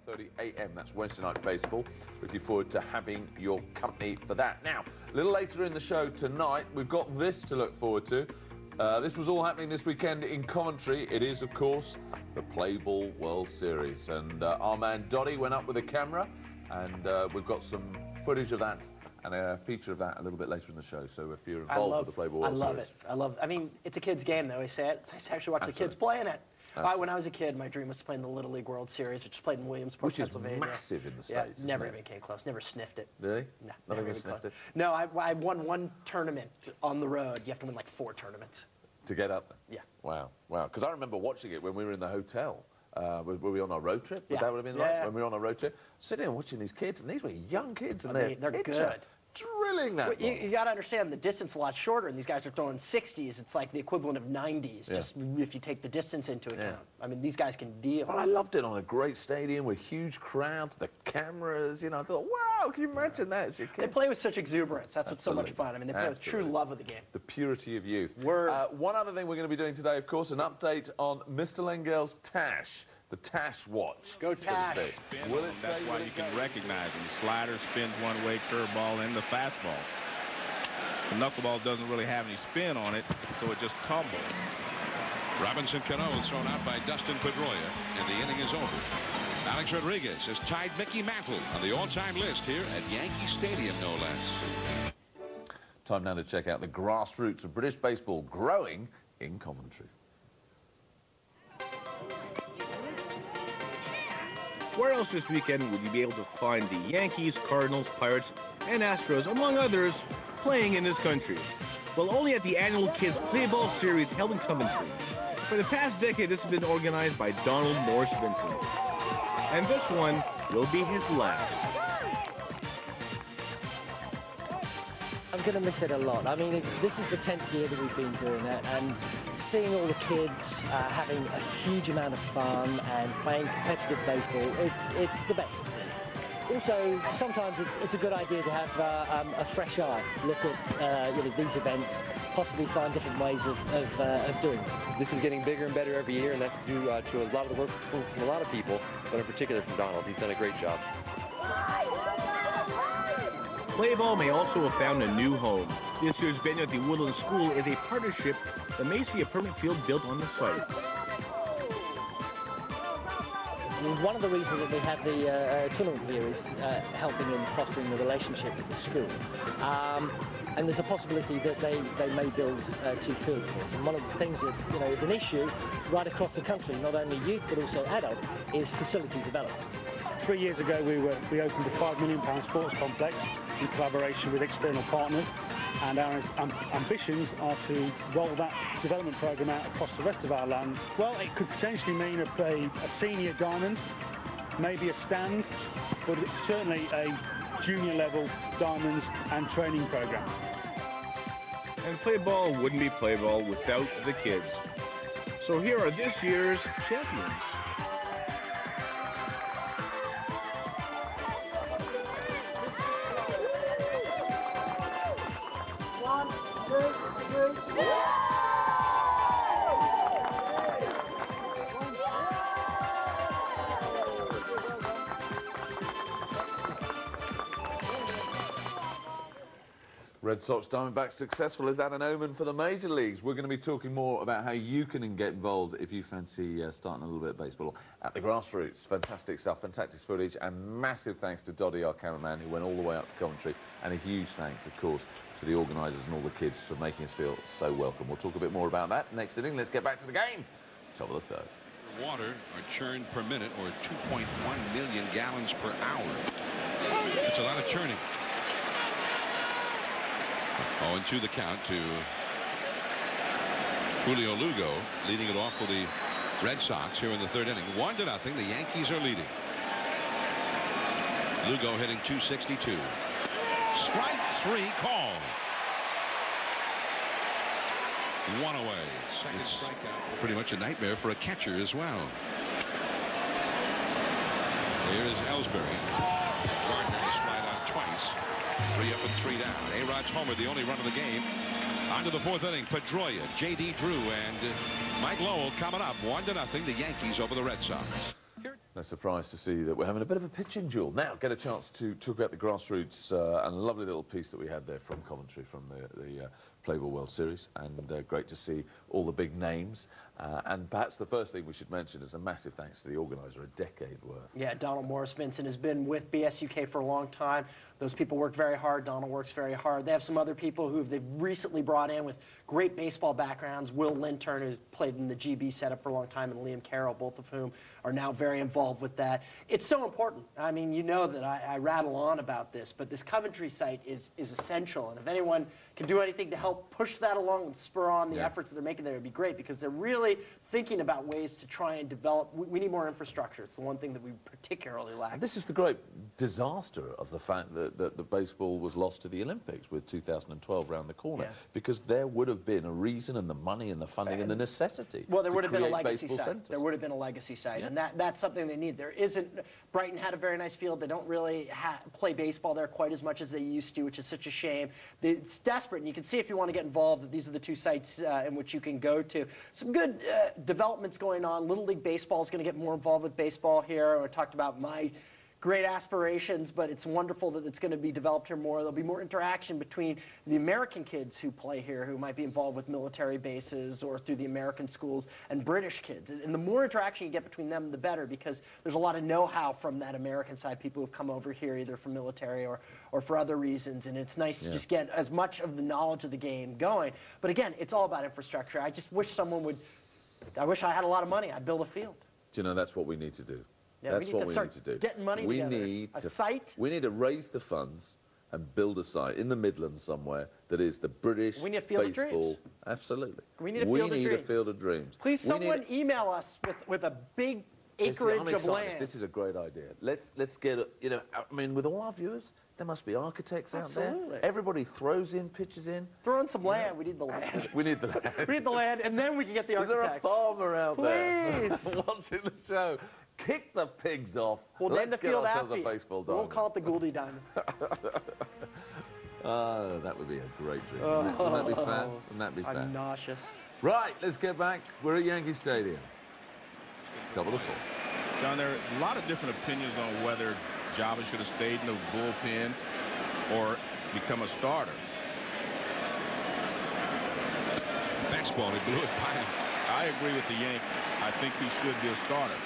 1:30 a.m. That's Wednesday Night Baseball. Looking forward to having your company for that. Now, a little later in the show tonight, we've got this to look forward to. This was all happening this weekend in Coventry. It is, of course, the PlayBall World Series. And our man Dottie went up with a camera, and we've got some footage of that and a feature of that a little bit later in the show. So if you're involved with the PlayBall World Series... I love it. I mean, it's a kid's game, though. I say it. It's nice to actually watch the kids playing it. When I was a kid, my dream was to play in the Little League World Series, which is played in Williamsport, Pennsylvania. Which is massive in the States, never even came close. Never sniffed it. Really? No, never even sniffed close. it? No, I won one tournament on the road. You have to win like 4 tournaments. To get up there? Yeah. Wow, wow. Because I remember watching it when we were in the hotel. Were we on our road trip? Yeah. That would have been right? When we were on our road trip. Sitting and watching these kids, and these were young kids, and they're good. Drilling that ball. You got to understand, the distance is a lot shorter, and these guys are throwing 60s. It's like the equivalent of 90s, just if you take the distance into account. I mean, these guys can deal. Well, I loved it on a great stadium with huge crowds, the cameras, you know. I thought, wow, can you imagine that as your kid? They play with such exuberance. That's what's so much fun. I mean, they play with true love of the game. The purity of youth. Word. One other thing we're going to be doing today, of course, an update on Mr. Lengel's Tash. The Tash watch. Go Tash. That's why you can recognize him. The slider spins one way, curveball, and the fastball. The knuckleball doesn't really have any spin on it, so it just tumbles. Robinson Cano is thrown out by Dustin Pedroia, and the inning is over. Alex Rodriguez has tied Mickey Mantle on the all-time list here at Yankee Stadium, no less. Time now to check out the grassroots of British baseball growing in Coventry. Where else this weekend would you be able to find the Yankees, Cardinals, Pirates, and Astros, among others, playing in this country? Well, only at the annual Kids PlayBall Series held in Coventry. For the past decade, this has been organized by Donald Morris Vincent. And this one will be his last. I'm going to miss it a lot. I mean, this is the 10th year that we've been doing it, and seeing all the kids having a huge amount of fun and playing competitive baseball, it's the best. Also, sometimes it's a good idea to have a fresh eye, look at these events, possibly find different ways of doing it. This is getting bigger and better every year, and that's due to a lot of the work from a lot of people, but in particular from Donald. He's done a great job. PlayBall may also have found a new home. This year's venue at the Woodland School is a partnership that may see a permanent field built on the site. One of the reasons that we have the tournament here is helping in fostering the relationship with the school. And there's a possibility that they may build 2 fields for us. And one of the things that is an issue right across the country, not only youth but also adult, is facility development. 3 years ago we opened a £5 million sports complex in collaboration with external partners, and our ambitions are to roll that development program out across the rest of our land. Well, it could potentially mean a senior diamond, maybe a stand, but certainly a junior level diamonds and training program. And PlayBall wouldn't be PlayBall without the kids. So here are this year's champions. Red Sox Diamondbacks successful. Is that an omen for the major leagues? We're going to be talking more about how you can get involved if you fancy starting a little bit of baseball at the grassroots. Fantastic stuff, fantastic footage, and massive thanks to Doddy, our cameraman, who went all the way up to Coventry, and a huge thanks, of course, to the organisers and all the kids for making us feel so welcome. We'll talk a bit more about that next inning. Let's get back to the game. Top of the third. Water are churned per minute, or 2.1 million gallons per hour. It's a lot of churning. 0-2 the count to Julio Lugo, leading it off for the Red Sox here in the 3rd inning. 1-0. The Yankees are leading. Lugo hitting .262. Strike 3 call. 1 away. Second strikeout. Pretty much a nightmare for a catcher as well. Here is Ellsbury. Gardner has flied out twice. 3 up and 3 down. A-Rod's homer, the only run of the game. On to the 4th inning. Pedroia, J.D. Drew, and Mike Lowell coming up. 1-0. The Yankees over the Red Sox. No surprise to see that we're having a bit of a pitching duel. Now, get a chance to talk about the grassroots and a lovely little piece that we had there from Coventry, from the PlayBall World Series, and great to see all the big names. And perhaps the first thing we should mention is a massive thanks to the organiser, a decade worth. Yeah, Donald Morris Vincent has been with BSUK for a long time. Those people worked very hard. Donald works very hard. They have some other people who they've recently brought in with great baseball backgrounds. Will Lintern, who's played in the GB setup for a long time, and Liam Carroll, both of whom are now very involved with that. It's so important. I mean, you know that I rattle on about this, but this Coventry site is essential. And if anyone can do anything to help push that along and spur on the efforts that they're making there, it would be great, because they're really thinking about ways to try and develop. We need more infrastructure. It's the one thing that we particularly lack. And this is the great disaster of the fact that the baseball was lost to the Olympics with 2012 round the corner, because there would have been a reason and the money and the funding and the necessity. Well, there would have been a legacy site. site. There would have been a legacy site, and that's something they need. There isn't. Brighton had a very nice field. They don't really play baseball there quite as much as they used to, which is such a shame. It's desperate, and you can see if you want to get involved that these are the two sites in which you can go to. Some good developments going on. Little League Baseball is going to get more involved with baseball here. I talked about my great aspirations, but it's wonderful that it's going to be developed here more. There'll be more interaction between the American kids who play here, who might be involved with military bases or through the American schools, and British kids. And the more interaction you get between them, the better, because there's a lot of know-how from that American side, people who've come over here either for military or for other reasons, and it's nice to just get as much of the knowledge of the game going. But again, it's all about infrastructure. I just wish someone would, I wish I had a lot of money. I'd build a field. Do you know, that's what we need to do. Yeah, that's what we need to do. Getting money together. A site. We need to raise the funds and build a site in the Midlands somewhere that is the British we need a field baseball. Of dreams. Absolutely. We need a field of dreams. We need a field of dreams. Please, someone email us with a big acreage of land. This is a great idea. Let's get you know. I mean, with all our viewers, there must be architects out there. Everybody throws in, pitches in. Throw in some land. We need the land. We need the land. We need the land, and then we can get the architects. Is there a farmer out there Please. watching the show? Kick the pigs off. We'll name the field after a baseball diamond. We'll call it the Gouldy Diamond. That would be a great dream. Wouldn't that be fair? Wouldn't that be fair? I'm nauseous. Right, let's get back. We're at Yankee Stadium. Top of the fourth. John, there are a lot of different opinions on whether Java should have stayed in the bullpen or become a starter. Fastball, he blew it by him. I agree with the Yankees. I think he should be a starter.